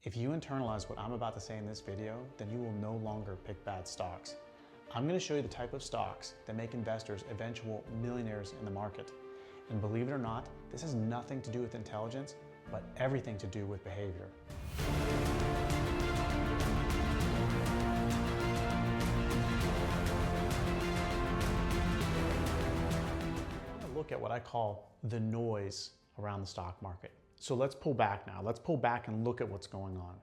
If you internalize what I'm about to say in this video, then you will no longer pick bad stocks. I'm going to show you the type of stocks that make investors eventual millionaires in the market. And believe it or not, this has nothing to do with intelligence, but everything to do with behavior. I'm going to look at what I call the noise around the stock market. So let's pull back now. Let's pull back and look at what's going on.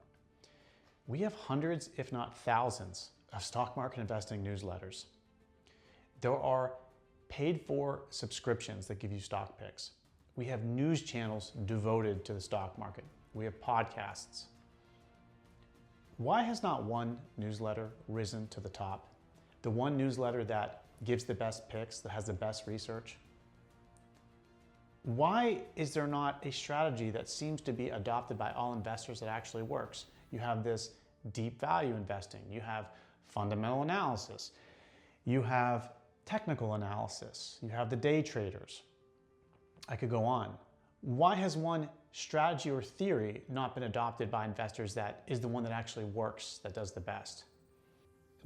We have hundreds, if not thousands, of stock market investing newsletters. There are paid for subscriptions that give you stock picks. We have news channels devoted to the stock market. We have podcasts. Why has not one newsletter risen to the top? The one newsletter that gives the best picks, that has the best research? Why is there not a strategy that seems to be adopted by all investors that actually works? You have this deep value investing, you have fundamental analysis, you have technical analysis, you have the day traders. I could go on. Why has one strategy or theory not been adopted by investors that is the one that actually works, that does the best?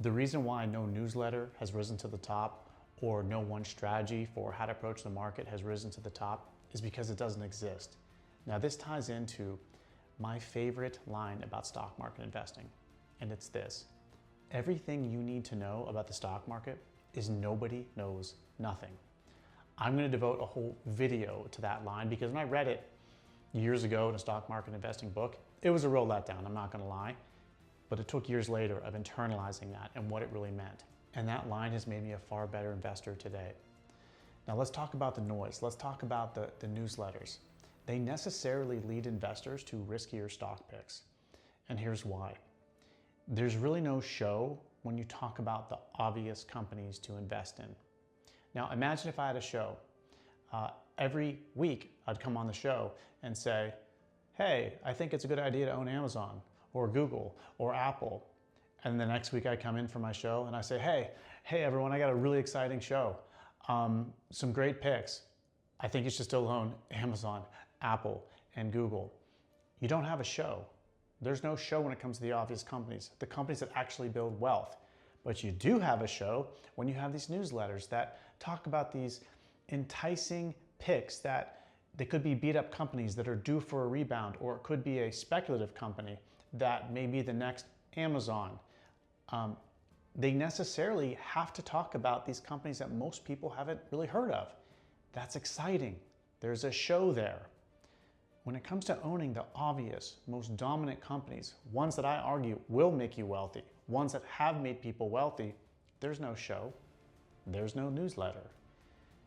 The reason why no newsletter has risen to the top or no one strategy for how to approach the market has risen to the top is because it doesn't exist. Now this ties into my favorite line about stock market investing, and it's this. Everything you need to know about the stock market is nobody knows nothing. I'm going to devote a whole video to that line because when I read it years ago in a stock market investing book, it was a real letdown, I'm not going to lie. But it took years later of internalizing that and what it really meant. And that line has made me a far better investor today. Now let's talk about the noise. Let's talk about the newsletters. They necessarily lead investors to riskier stock picks. And here's why. There's really no show when you talk about the obvious companies to invest in. Now imagine if I had a show. Every week I'd come on the show and say, hey, I think it's a good idea to own Amazon or Google or Apple. And the next week I come in for my show and I say, hey everyone, I got a really exciting show. Some great picks. I think you should still own Amazon, Apple, and Google. You don't have a show. There's no show when it comes to the obvious companies, the companies that actually build wealth. But you do have a show when you have these newsletters that talk about these enticing picks that they could be beat up companies that are due for a rebound, or it could be a speculative company that may be the next Amazon. They necessarily have to talk about these companies that most people haven't really heard of. That's exciting. There's a show there. When it comes to owning the obvious, most dominant companies, ones that I argue will make you wealthy, ones that have made people wealthy, there's no show. There's no newsletter.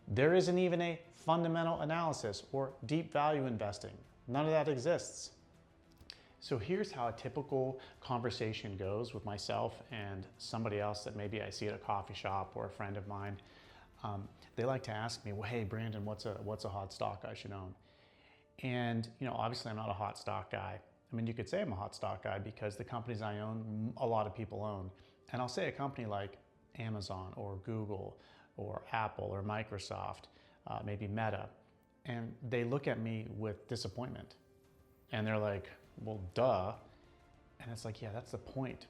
There isn't even a fundamental analysis or deep value investing. None of that exists. So here's how a typical conversation goes with myself and somebody else that maybe I see at a coffee shop or a friend of mine. They like to ask me, well, hey, Brandon, what's a hot stock I should own? And obviously I'm not a hot stock guy. I mean, you could say I'm a hot stock guy because the companies I own, a lot of people own. And I'll say a company like Amazon or Google or Apple or Microsoft, maybe Meta, and they look at me with disappointment. And they're like, well, duh. And it's like, yeah, that's the point.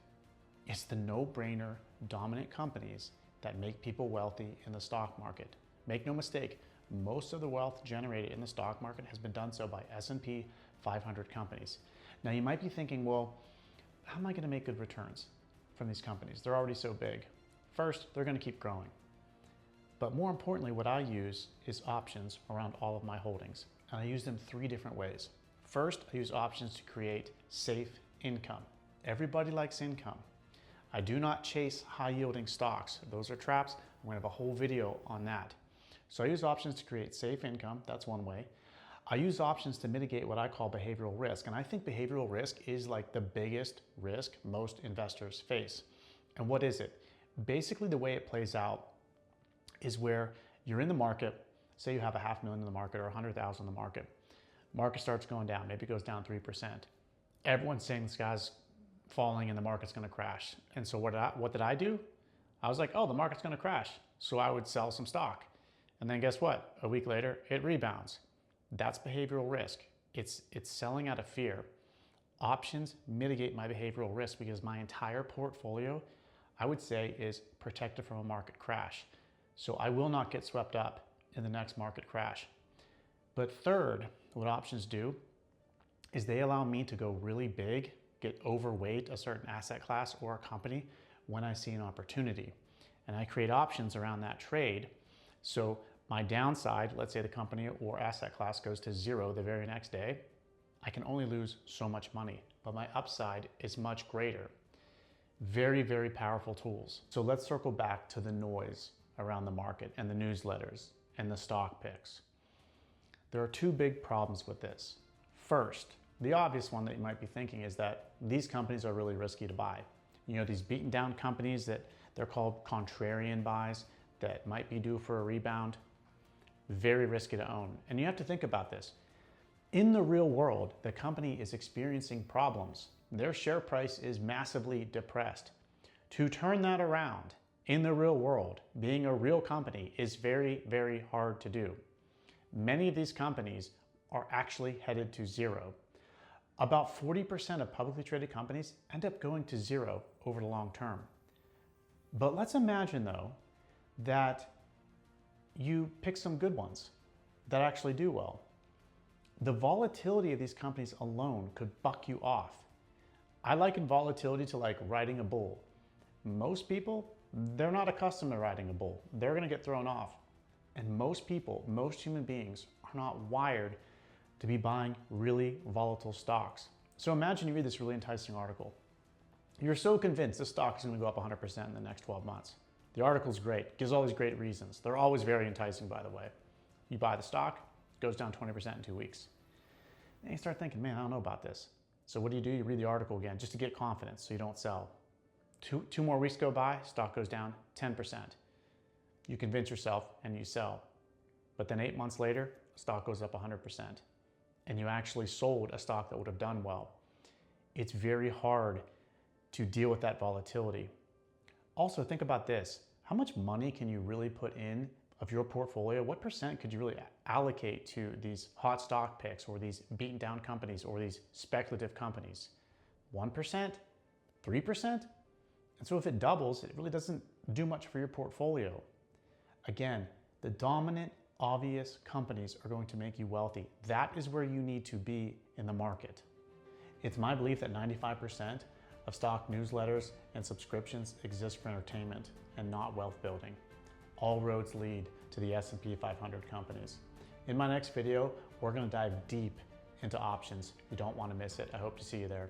It's the no-brainer dominant companies that make people wealthy in the stock market. Make no mistake, most of the wealth generated in the stock market has been done so by S&P 500 companies. Now you might be thinking, well, how am I going to make good returns from these companies? They're already so big. First, they're going to keep growing. But more importantly, what I use is options around all of my holdings. And I use them three different ways. First, I use options to create safe income. Everybody likes income. I do not chase high-yielding stocks. Those are traps. I'm going to have a whole video on that. So I use options to create safe income. That's one way. I use options to mitigate what I call behavioral risk. And I think behavioral risk is like the biggest risk most investors face. And what is it? Basically, the way it plays out is where you're in the market. Say you have $500,000 in the market or 100,000 in the market. Market starts going down, maybe it goes down 3%. Everyone's saying the sky's falling and the market's gonna crash. And so what did I do? I was like, oh, the market's gonna crash. So I would sell some stock. And then guess what? A week later, it rebounds. That's behavioral risk. It's selling out of fear. Options mitigate my behavioral risk because my entire portfolio, I would say, is protected from a market crash. So I will not get swept up in the next market crash. But third, what options do is they allow me to go really big, get overweight a certain asset class or a company when I see an opportunity. And I create options around that trade. So my downside, let's say the company or asset class goes to zero the very next day, I can only lose so much money, but my upside is much greater. Very, very powerful tools. So let's circle back to the noise around the market and the newsletters and the stock picks. There are two big problems with this. First, the obvious one that you might be thinking is that these companies are really risky to buy. You know, these beaten down companies that they're called contrarian buys that might be due for a rebound, very risky to own. And you have to think about this. In the real world, the company is experiencing problems. Their share price is massively depressed. To turn that around in the real world, being a real company is very, very hard to do. Many of these companies are actually headed to zero. About 40% of publicly traded companies end up going to zero over the long term. But let's imagine though that you pick some good ones that actually do well. The volatility of these companies alone could buck you off. I liken volatility to like riding a bull. Most people, they're not accustomed to riding a bull. They're gonna get thrown off. And most people, most human beings are not wired to be buying really volatile stocks. So imagine you read this really enticing article. You're so convinced this stock is gonna go up 100% in the next 12 months. The article's great, gives all these great reasons. They're always very enticing, by the way. You buy the stock, it goes down 20% in 2 weeks. And you start thinking, man, I don't know about this. So what do? You read the article again just to get confidence so you don't sell. Two more weeks go by, stock goes down 10%. You convince yourself and you sell. But then 8 months later, stock goes up 100%. And you actually sold a stock that would have done well. It's very hard to deal with that volatility. Also, think about this. How much money can you really put in of your portfolio? What percent could you really allocate to these hot stock picks or these beaten down companies or these speculative companies? 1%? 3%? And so if it doubles, it really doesn't do much for your portfolio. Again, the dominant, obvious companies are going to make you wealthy. That is where you need to be in the market. It's my belief that 95% of stock newsletters and subscriptions exist for entertainment and not wealth building. All roads lead to the S&P 500 companies. In my next video, we're going to dive deep into options. You don't want to miss it. I hope to see you there.